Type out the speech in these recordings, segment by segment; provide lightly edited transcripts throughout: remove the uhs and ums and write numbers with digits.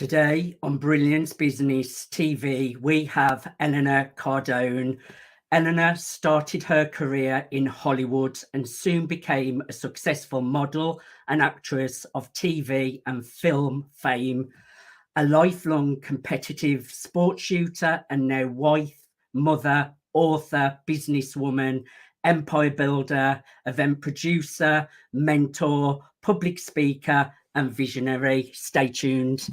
Today on Brilliance Business TV, we have Elena Cardone. Elena started her career in Hollywood and soon became a successful model and actress of TV and film fame, a lifelong competitive sports shooter and now wife, mother, author, businesswoman, empire builder, event producer, mentor, public speaker, and visionary. Stay tuned.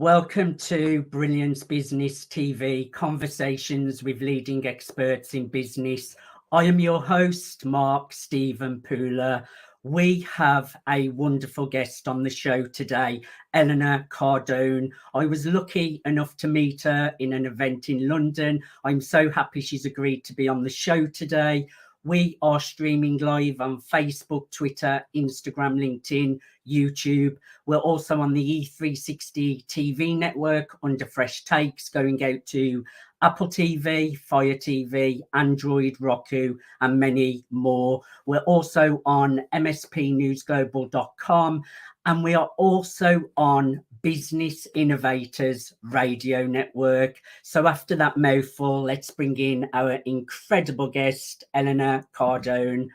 Welcome to Brilliance Business TV, conversations with leading experts in business. I am your host, Mark Stephen Pooler. We have a wonderful guest on the show today, Elena Cardone. I was lucky enough to meet her in an event in London. I'm so happy she's agreed to be on the show today. We are streaming live on Facebook, Twitter, Instagram, LinkedIn, YouTube. We're also on the E360 TV network under Fresh Takes, going out to Apple TV, Fire TV, Android, Roku, and many more. We're also on mspnewsglobal.com, and we are also on Business Innovators Radio Network. So after that mouthful, let's bring in our incredible guest, Elena Cardone.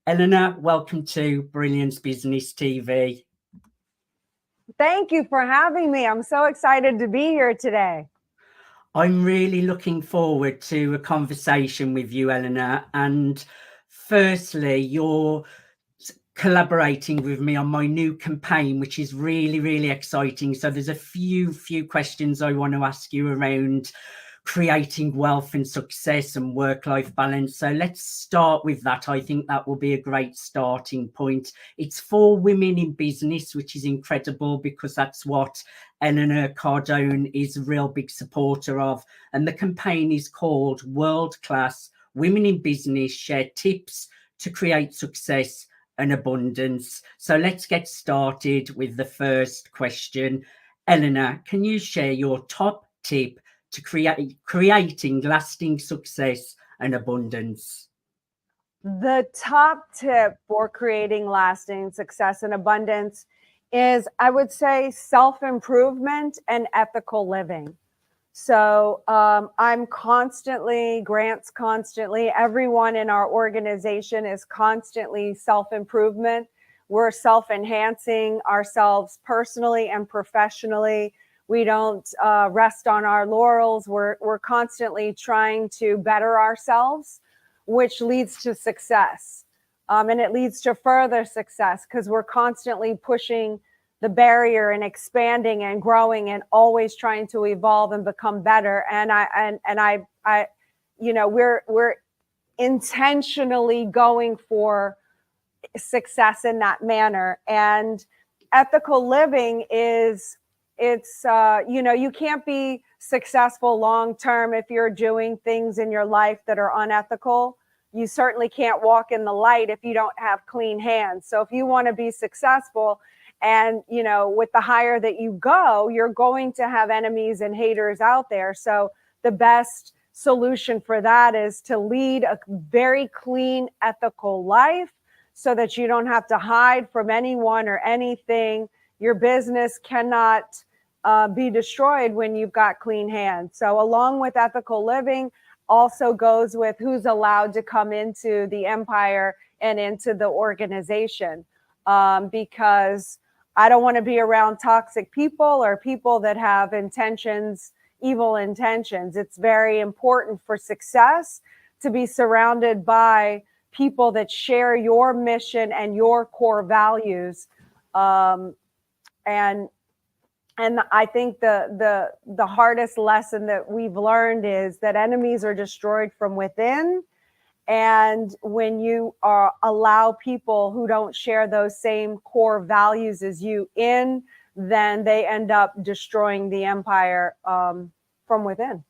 Elena, welcome to Brilliance Business TV. Thank you for having me. I'm so excited to be here today. I'm really looking forward to a conversation with you, Elena. And firstly, you're collaborating with me on my new campaign, which is really, really exciting. So there's a few questions I want to ask you around creating wealth and success and work-life balance. So let's start with that. I think that will be a great starting point. It's for women in business, which is incredible because that's what Elena Cardone is a real big supporter of. And the campaign is called World Class Women in Business Share Tips to Create Success and Abundance. So let's get started with the first question. Elena, can you share your top tip to creating lasting success and abundance? The top tip for creating lasting success and abundance is, I would say, self-improvement and ethical living. So I'm constantly, Grant's constantly, everyone in our organization is constantly self-improvement. We're self-enhancing ourselves personally and professionally. We don't rest on our laurels. We're constantly trying to better ourselves, which leads to success. And it leads to further success because we're constantly pushing the barrier and expanding and growing and always trying to evolve and become better. And I you know, we're intentionally going for success in that manner. And ethical living is, it's, you know, you can't be successful long-term if you're doing things in your life that are unethical. You certainly can't walk in the light if you don't have clean hands. So if you want to be successful, and, you know, with the higher that you go, you're going to have enemies and haters out there. So the best solution for that is to lead a very clean, ethical life so that you don't have to hide from anyone or anything. Your business cannot be destroyed when you've got clean hands. So along with ethical living also goes with who's allowed to come into the empire and into the organization, because I don't want to be around toxic people or people that have intentions, evil intentions. It's very important for success to be surrounded by people that share your mission and your core values. And And I think the hardest lesson that we've learned is that enemies are destroyed from within. And when you allow people who don't share those same core values as you in, then they end up destroying the empire from within.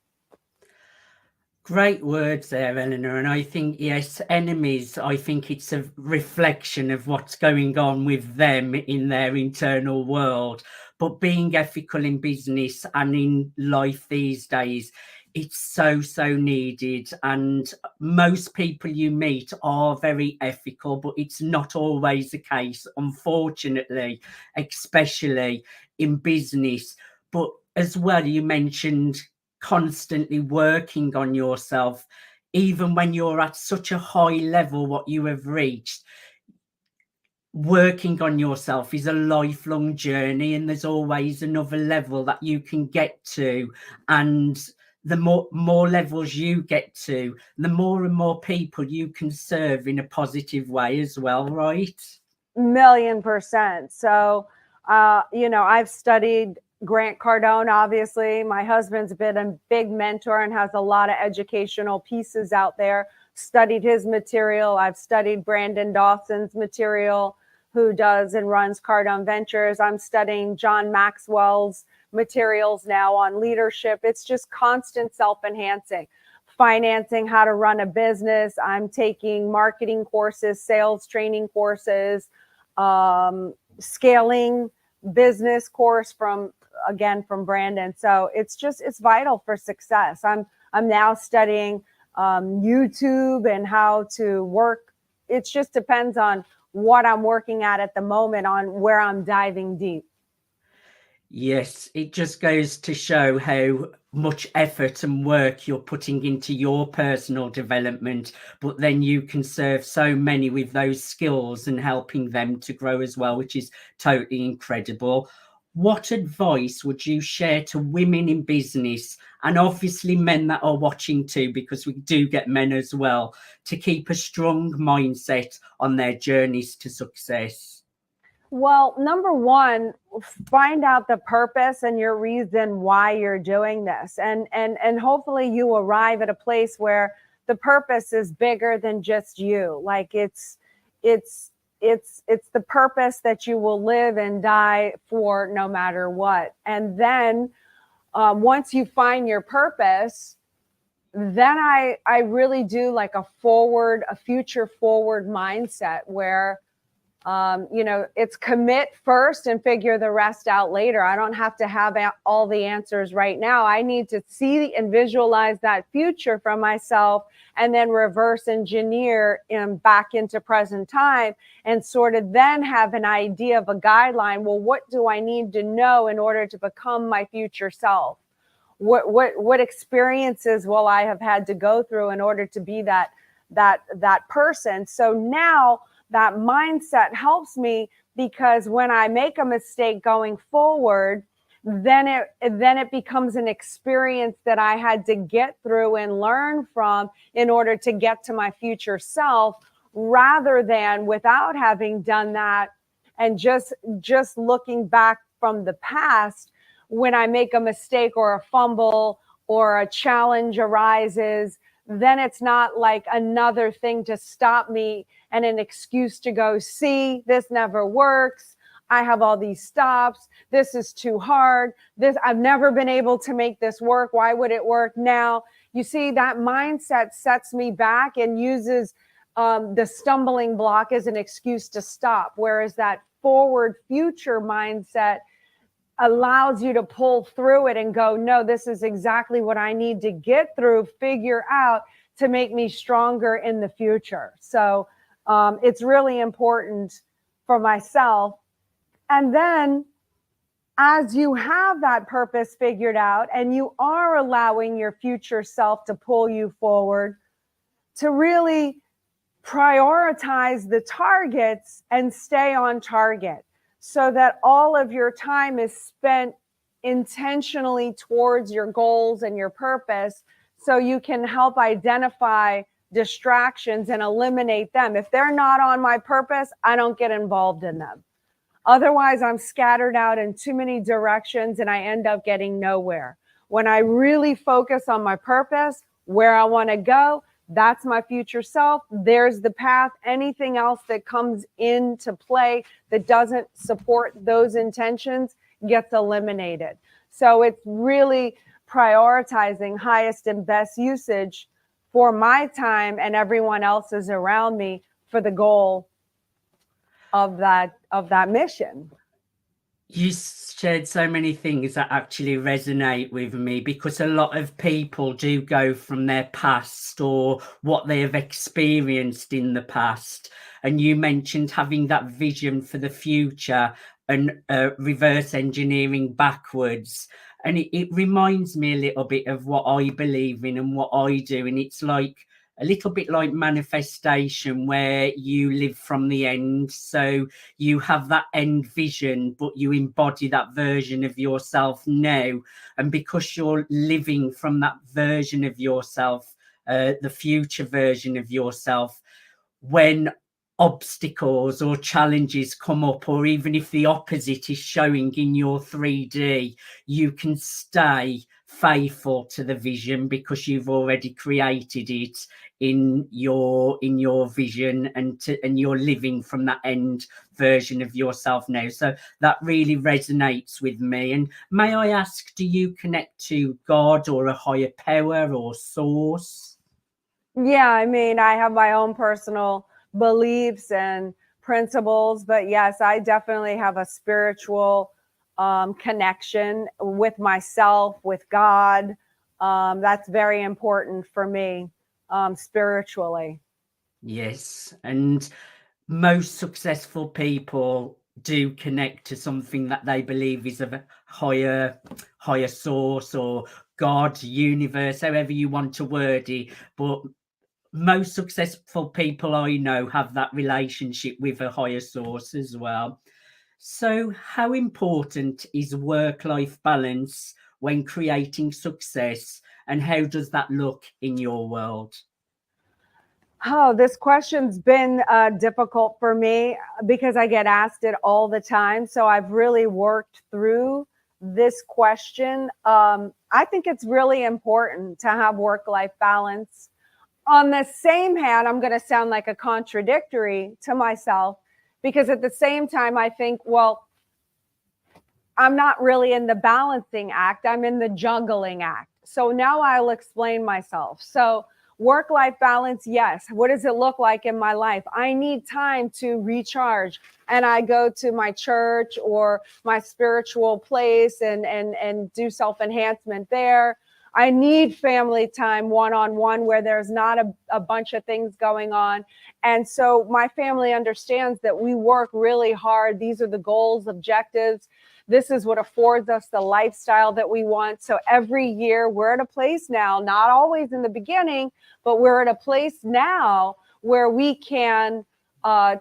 Great words there, Eleanor. And I think, yes, enemies, I think it's a reflection of what's going on with them in their internal world. But being ethical in business and in life these days, it's so, so needed. And most people you meet are very ethical, but it's not always the case, unfortunately, especially in business. But as well, you mentioned constantly working on yourself, even when you're at such a high level, what you have reached. Working on yourself is a lifelong journey, and there's always another level that you can get to. And the more levels you get to, the more and more people you can serve in a positive way as well, right? 1,000,000%. So, I've studied Grant Cardone, obviously. My husband's been a big mentor and has a lot of educational pieces out there. Studied his material. I've studied Brandon Dawson's material, who does and runs Cardone Ventures. I'm studying John Maxwell's materials now on leadership. It's just constant self-enhancing. Financing, how to run a business. I'm taking marketing courses, sales training courses, scaling business course from Brandon. So it's vital for success. I'm now studying YouTube and how to work. It just depends on what I'm working at the moment, on where I'm diving deep. Yes, it just goes to show how much effort and work you're putting into your personal development, but then you can serve so many with those skills and helping them to grow as well, which is totally incredible. What advice would you share to women in business, and obviously men that are watching too, because we do get men as well, to keep a strong mindset on their journeys to success? Well, number one, find out the purpose and your reason why you're doing this. And hopefully you arrive at a place where the purpose is bigger than just you. Like it's the purpose that you will live and die for no matter what. And then once you find your purpose, then I really do like a future forward mindset where it's commit first and figure the rest out later. I don't have to have all the answers right now. I need to see and visualize that future for myself, and then reverse engineer back into present time, and sort of then have an idea of a guideline. Well, what do I need to know in order to become my future self? What experiences will I have had to go through in order to be that person? So now that mindset helps me, because when I make a mistake going forward, then it becomes an experience that I had to get through and learn from in order to get to my future self, rather than without having done that and just looking back from the past. When I make a mistake or a fumble or a challenge arises, then it's not like another thing to stop me and an excuse to go, see, this never works. I have all these stops. This is too hard. I've never been able to make this work. Why would it work now? You see, that mindset sets me back and uses the stumbling block as an excuse to stop. Whereas that forward future mindset allows you to pull through it and go, no, this is exactly what I need to get through, figure out to make me stronger in the future. So it's really important for myself. And then as you have that purpose figured out and you are allowing your future self to pull you forward, to really prioritize the targets and stay on target, so that all of your time is spent intentionally towards your goals and your purpose, so you can help identify distractions and eliminate them. If they're not on my purpose, I don't get involved in them. Otherwise, I'm scattered out in too many directions and I end up getting nowhere. When I really focus on my purpose, where I want to go, that's my future self. There's the path. Anything else that comes into play that doesn't support those intentions gets eliminated. So it's really prioritizing highest and best usage for my time and everyone else's around me for the goal of that mission. You shared so many things that actually resonate with me, because a lot of people do go from their past or what they have experienced in the past. And you mentioned having that vision for the future and reverse engineering backwards. And it reminds me a little bit of what I believe in and what I do. And it's like a little bit like manifestation, where you live from the end. So you have that end vision, but you embody that version of yourself now. And because you're living from that version of yourself, the future version of yourself, when obstacles or challenges come up, or even if the opposite is showing in your 3D, you can stay faithful to the vision because you've already created it in your vision, and you're living from that end version of yourself now. So that really resonates with me. And may I ask, do you connect to God or a higher power or source? Yeah, I mean, I have my own personal beliefs and principles, but yes, I definitely have a spiritual connection with myself, with God. That's very important for me spiritually. Yes, and most successful people do connect to something that they believe is of a higher source, or God, universe, however you want to word it. But most successful people I know have that relationship with a higher source as well. So how important is work-life balance when creating success, and how does that look in your world? Oh, this question's been difficult for me because I get asked it all the time. So I've really worked through this question. I think it's really important to have work-life balance. On the same hand, I'm going to sound like a contradictory to myself, because at the same time, I think, well, I'm not really in the balancing act. I'm in the juggling act. So now I'll explain myself. So work-life balance, yes. What does it look like in my life? I need time to recharge, and I go to my church or my spiritual place and do self-enhancement there. I need family time one-on-one where there's not a bunch of things going on. And so my family understands that we work really hard. These are the goals, objectives. This is what affords us the lifestyle that we want. So every year we're at a place now, not always in the beginning, but we're at a place now where we can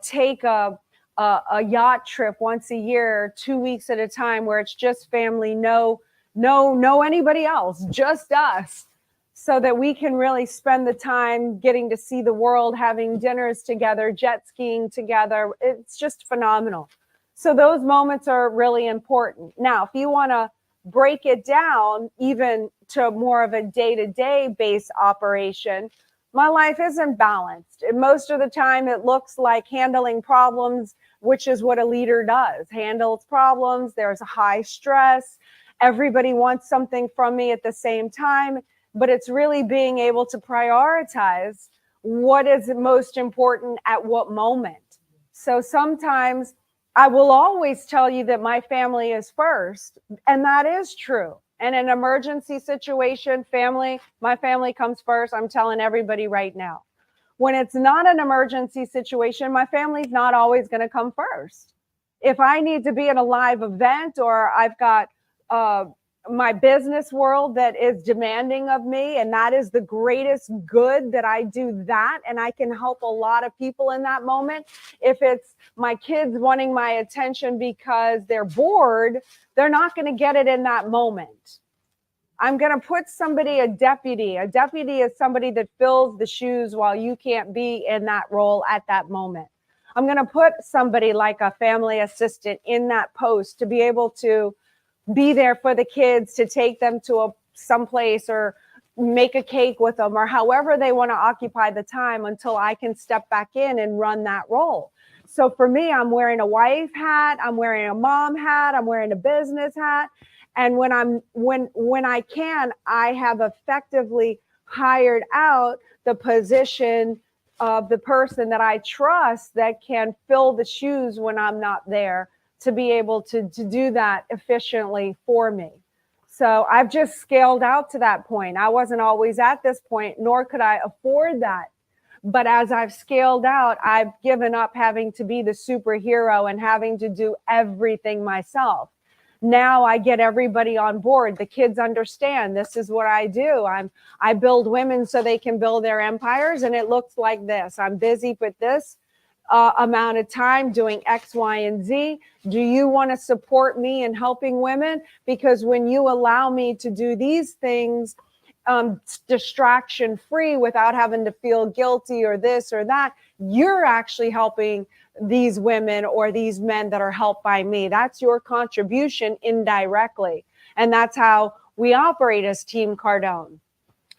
take a yacht trip once a year, 2 weeks at a time, where it's just family, no anybody else, just us, so that we can really spend the time getting to see the world, having dinners together, jet skiing together. It's just phenomenal. So those moments are really important. Now, if you want to break it down even to more of a day-to-day based operation, my life isn't balanced. And most of the time it looks like handling problems, which is what a leader does, handles problems. There's a high stress. Everybody wants something from me at the same time, but it's really being able to prioritize what is most important at what moment. So sometimes I will always tell you that my family is first, and that is true. And in an emergency situation, my family comes first. I'm telling everybody right now. When it's not an emergency situation, my family's not always going to come first. If I need to be at a live event, or I've got my business world that is demanding of me, and that is the greatest good, that I do that, and I can help a lot of people in that moment. If it's my kids wanting my attention because they're bored, they're not going to get it in that moment. I'm going to put somebody, a deputy is somebody that fills the shoes while you can't be in that role at that moment. I'm going to put somebody like a family assistant in that post to be able to be there for the kids, to take them to someplace or make a cake with them, or however they want to occupy the time until I can step back in and run that role. So for me, I'm wearing a wife hat, I'm wearing a mom hat, I'm wearing a business hat. And when I can, I have effectively hired out the position of the person that I trust that can fill the shoes when I'm not there, to be able to do that efficiently for me. So I've just scaled out to that point. I wasn't always at this point, nor could I afford that. But as I've scaled out, I've given up having to be the superhero and having to do everything myself. Now I get everybody on board. The kids understand this is what I do. I build women so they can build their empires, and it looks like this. I'm busy with this amount of time doing X, Y, and Z. Do you want to support me in helping women? Because when you allow me to do these things distraction free without having to feel guilty or this or that, you're actually helping these women or these men that are helped by me. That's your contribution indirectly. And that's how we operate as Team Cardone.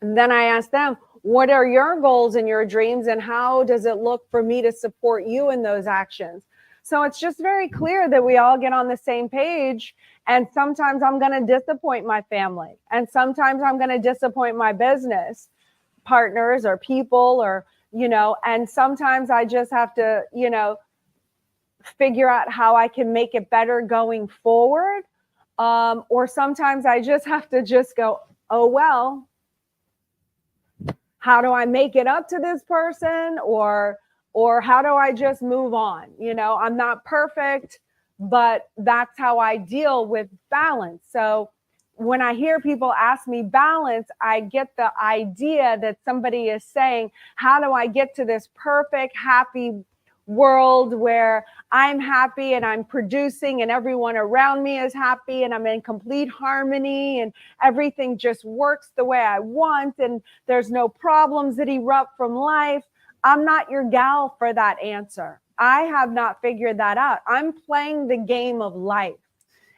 And then I asked them, what are your goals and your dreams, and how does it look for me to support you in those actions? So it's just very clear that we all get on the same page. And sometimes I'm going to disappoint my family, and sometimes I'm going to disappoint my business partners or people, or, and sometimes I just have to, figure out how I can make it better going forward. Or sometimes I just have to just go, oh, well, how do I make it up to this person? Or how do I just move on? I'm not perfect, but that's how I deal with balance. So when I hear people ask me balance, I get the idea that somebody is saying, how do I get to this perfect, happy world where I'm happy and I'm producing and everyone around me is happy and I'm in complete harmony and everything just works the way I want and there's no problems that erupt from life? I'm not your gal for that answer. I have not figured that out. I'm playing the game of life.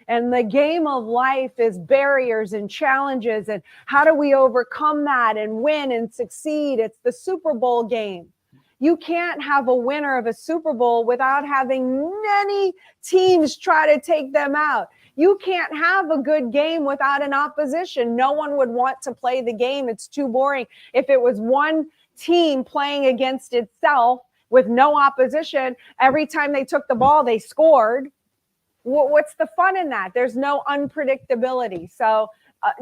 And the game of life is barriers and challenges. And how do we overcome that and win and succeed? It's the Super Bowl game. You can't have a winner of a Super Bowl without having many teams try to take them out. You can't have a good game without an opposition. No one would want to play the game. It's too boring. If it was one team playing against itself with no opposition, every time they took the ball, they scored. What's the fun in that? There's no unpredictability. So,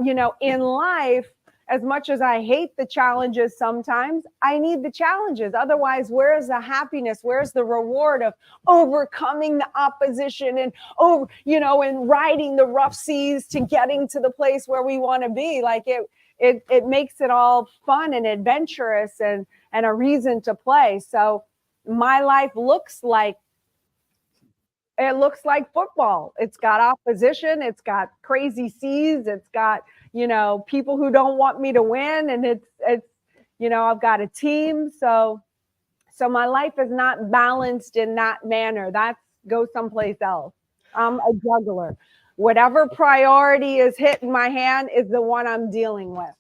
in life, as much as I hate the challenges sometimes, I need the challenges. Otherwise, where is the happiness? Where's the reward of overcoming the opposition and, and riding the rough seas to getting to the place where we want to be? Like it makes it all fun and adventurous and a reason to play. So my life looks like football. It's got opposition. It's got crazy seas. It's got, people who don't want me to win. And it's, I've got a team. So my life is not balanced in that manner. That's go someplace else. I'm a juggler. Whatever priority is hitting my hand is the one I'm dealing with.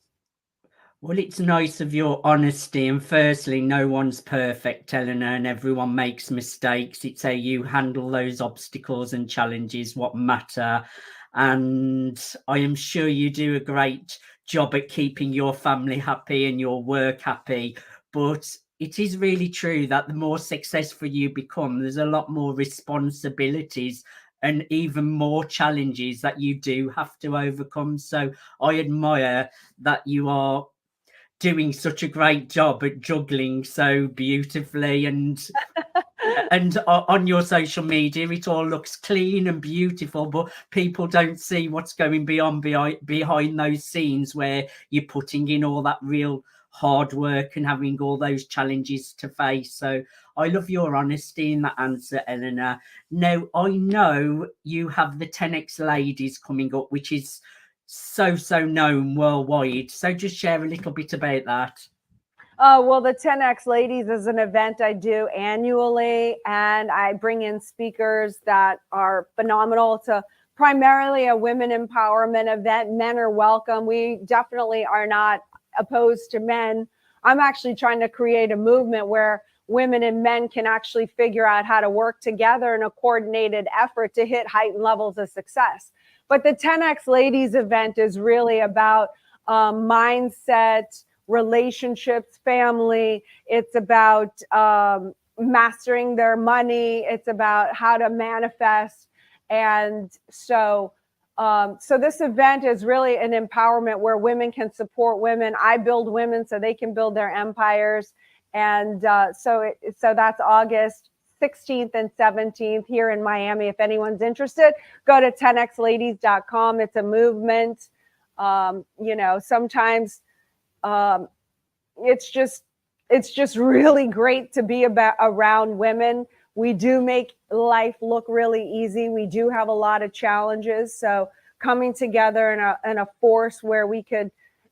Well, it's nice of your honesty. And firstly, no one's perfect, Elena, and everyone makes mistakes. It's how you handle those obstacles and challenges what matter. And I am sure you do a great job at keeping your family happy and your work happy. But it is really true that the more successful you become, there's a lot more responsibilities and even more challenges that you do have to overcome. So I admire that you are doing such a great job at juggling so beautifully, and on your social media it all looks clean and beautiful, but people don't see what's going behind those scenes where you're putting in all that real hard work and having all those challenges to face. So I love your honesty in that answer, Elena. Now, I know you have the 10X Ladies coming up, which is so known worldwide. So just share a little bit about that. Well, the 10X Ladies is an event I do annually, and I bring in speakers that are phenomenal. It's primarily a women empowerment event. Men are welcome. We definitely are not opposed to men. I'm actually trying to create a movement where women and men can actually figure out how to work together in a coordinated effort to hit heightened levels of success. But the 10X Ladies event is really about mindset, relationships, family. It's about mastering their money. It's about how to manifest. And so this event is really an empowerment where women can support women. I build women so they can build their empires. And so that's August 16th and 17th here in Miami. If anyone's interested, go to 10xladies.com. It's a movement. Sometimes it's just really great to be around women. We do make life look really easy. We do have a lot of challenges. So coming together in a force where we could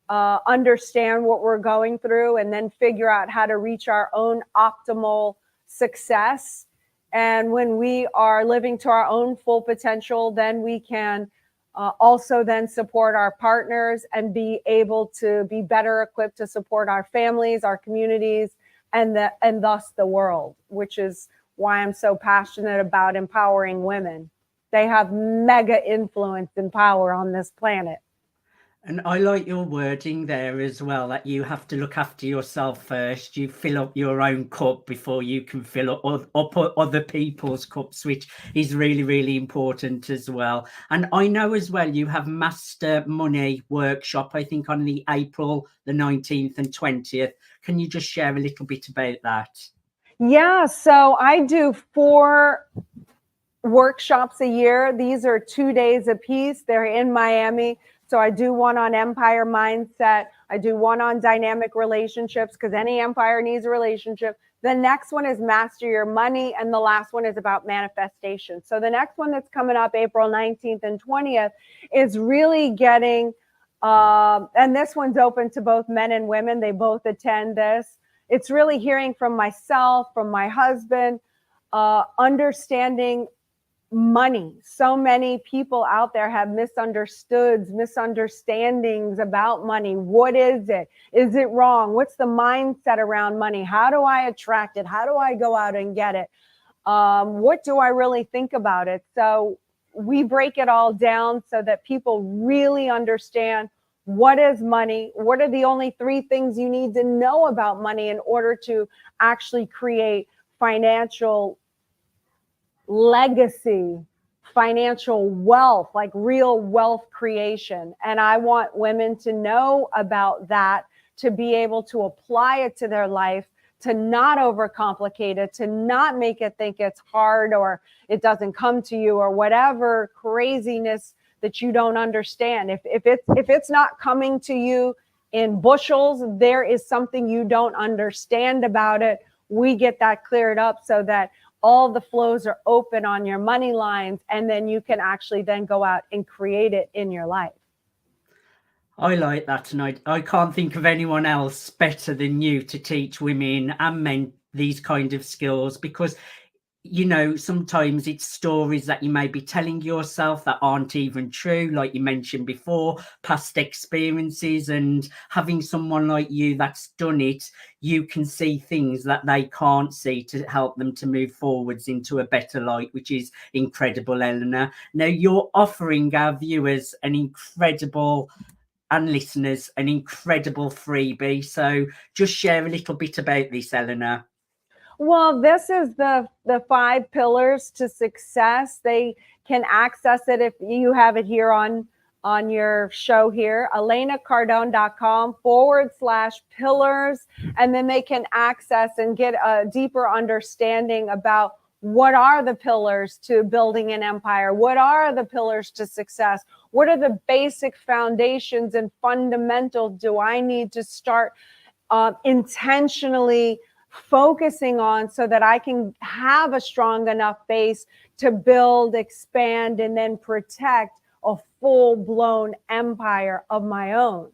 understand what we're going through and then figure out how to reach our own optimal success. And when we are living to our own full potential, then we can also then support our partners and be able to be better equipped to support our families, our communities, and thus the world, which is why I'm so passionate about empowering women. They have mega influence and power on this planet. And I like your wording there as well, that you have to look after yourself first. You fill up your own cup before you can fill up other people's cups, which is really, really important as well. And I know as well, you have Master Money workshop, I think on the April the 19th and 20th. Can you just share a little bit about that? Yeah, so I do 4 workshops a year. These are 2 days a piece. They're in Miami. So I do one on empire mindset. I do one on dynamic relationships, because any empire needs a relationship. The next one is master your money. And the last one is about manifestation. So the next one that's coming up April 19th and 20th is really getting, and this one's open to both men and women. They both attend this. It's really hearing from myself, from my husband, understanding money. So many people out there have misunderstandings about money. What is it? Is it wrong? What's the mindset around money? How do I attract it? How do I go out and get it? What do I really think about it? So we break it all down so that people really understand what is money, what are the only 3 things you need to know about money in order to actually create financial legacy, financial wealth, like real wealth creation. And I want women to know about that, to be able to apply it to their life, to not overcomplicate it, to not make it think it's hard or it doesn't come to you or whatever craziness that you don't understand. If it's not coming to you in bushels, there is something you don't understand about it. We get that cleared up so that all the flows are open on your money lines, and then you can actually then go out and create it in your life. I like that, and I can't think of anyone else better than you to teach women and men these kind of skills, because sometimes it's stories that you may be telling yourself that aren't even true, like you mentioned before, past experiences, and having someone like you that's done it, you can see things that they can't see to help them to move forwards into a better light, which is incredible, Elena. Now, you're offering our viewers and listeners an incredible freebie. So just share a little bit about this, Elena. Well, this is the 5 pillars to success. They can access it if you have it here on your show here, elenacardone.com/pillars. And then they can access and get a deeper understanding about what are the pillars to building an empire? What are the pillars to success? What are the basic foundations and fundamentals do I need to start intentionally focusing on so that I can have a strong enough base to build, expand, and then protect a full-blown empire of my own?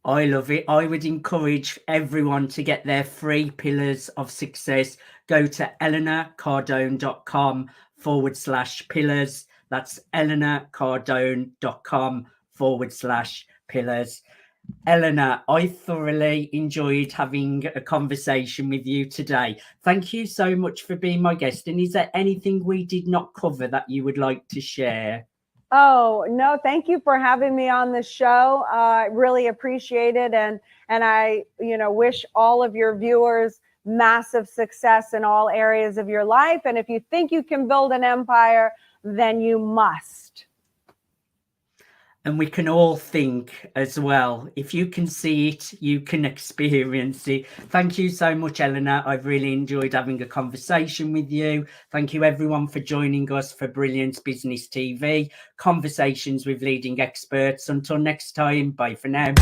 I love it. I would encourage everyone to get their 3 pillars of success. Go to elenacardone.com/pillars. That's elenacardone.com/pillars. Elena, I thoroughly enjoyed having a conversation with you today. Thank you so much for being my guest. And is there anything we did not cover that you would like to share? Oh, no, thank you for having me on the show. I really appreciate it. And I, wish all of your viewers massive success in all areas of your life. And if you think you can build an empire, then you must. And we can all think as well. If you can see it, you can experience it. Thank you so much, Elena. I've really enjoyed having a conversation with you. Thank you, everyone, for joining us for Brilliance Business TV, conversations with leading experts. Until next time, bye for now.